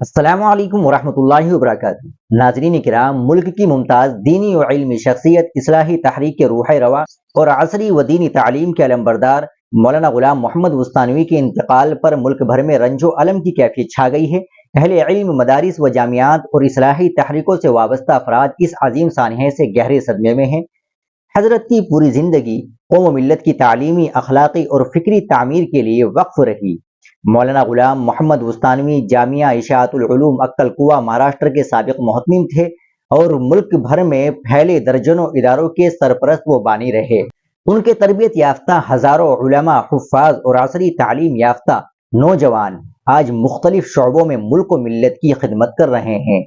السلام علیکم ورحمۃ اللہ وبرکاتہ۔ ناظرین کرام، ملک کی ممتاز دینی و علمی شخصیت، اصلاحی تحریک کے روح رواں اور عصری و دینی تعلیم کے علمبردار مولانا غلام محمد وستانوی کے انتقال پر ملک بھر میں رنج و الم کی کیفیت چھا گئی ہے۔ اہل علم، مدارس و جامعات اور اصلاحی تحریکوں سے وابستہ افراد اس عظیم سانحے سے گہرے صدمے میں ہیں۔ حضرت کی پوری زندگی قوم و ملت کی تعلیمی، اخلاقی اور فکری تعمیر کے لیے وقف رہی۔ مولانا غلام محمد وستانوی جامعہ اشاعت العلوم عکل کوہ مہاراشٹر کے سابق محتمم تھے اور ملک بھر میں پھیلے درجنوں اداروں کے سرپرست و بانی رہے۔ ان کے تربیت یافتہ ہزاروں علماء، حفاظ اور عصری تعلیم یافتہ نوجوان آج مختلف شعبوں میں ملک و ملت کی خدمت کر رہے ہیں۔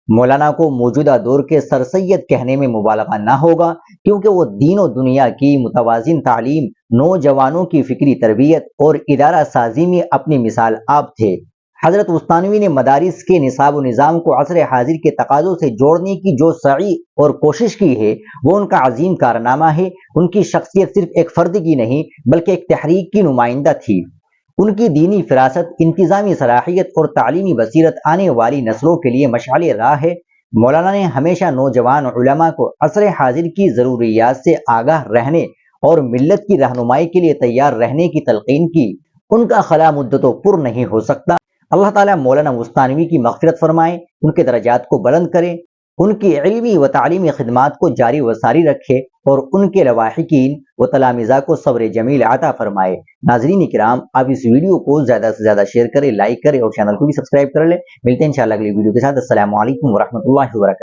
مولانا کو موجودہ دور کے سر سید کہنے میں مبالغہ نہ ہوگا، کیونکہ وہ دین و دنیا کی متوازن تعلیم، نوجوانوں کی فکری تربیت اور ادارہ سازی میں اپنی مثال آپ تھے۔ حضرت وستانوی نے مدارس کے نصاب و نظام کو عصر حاضر کے تقاضوں سے جوڑنے کی جو سعی اور کوشش کی ہے، وہ ان کا عظیم کارنامہ ہے۔ ان کی شخصیت صرف ایک فرد کی نہیں بلکہ ایک تحریک کی نمائندہ تھی۔ ان کی دینی فراست، انتظامی صلاحیت اور تعلیمی بصیرت آنے والی نسلوں کے لیے مشعل راہ ہے۔ مولانا نے ہمیشہ نوجوان علماء کو عصر حاضر کی ضروریات سے آگاہ رہنے اور ملت کی رہنمائی کے لیے تیار رہنے کی تلقین کی۔ ان کا خلا مدت و پر نہیں ہو سکتا۔ اللہ تعالیٰ مولانا وستانوی کی مغفرت فرمائے، ان کے درجات کو بلند کرے، ان کی علمی و تعلیمی خدمات کو جاری و ساری رکھے اور ان کے لواحقین و تلامذہ کو صبر جمیل عطا فرمائے۔ ناظرین کرام، آپ اس ویڈیو کو زیادہ سے زیادہ شیئر کریں، لائک کریں اور چینل کو بھی سبسکرائب کر لیں۔ ملتے ہیں انشاءاللہ اگلی ویڈیو کے ساتھ۔ السلام علیکم ورحمۃ اللہ وبرکاتہ۔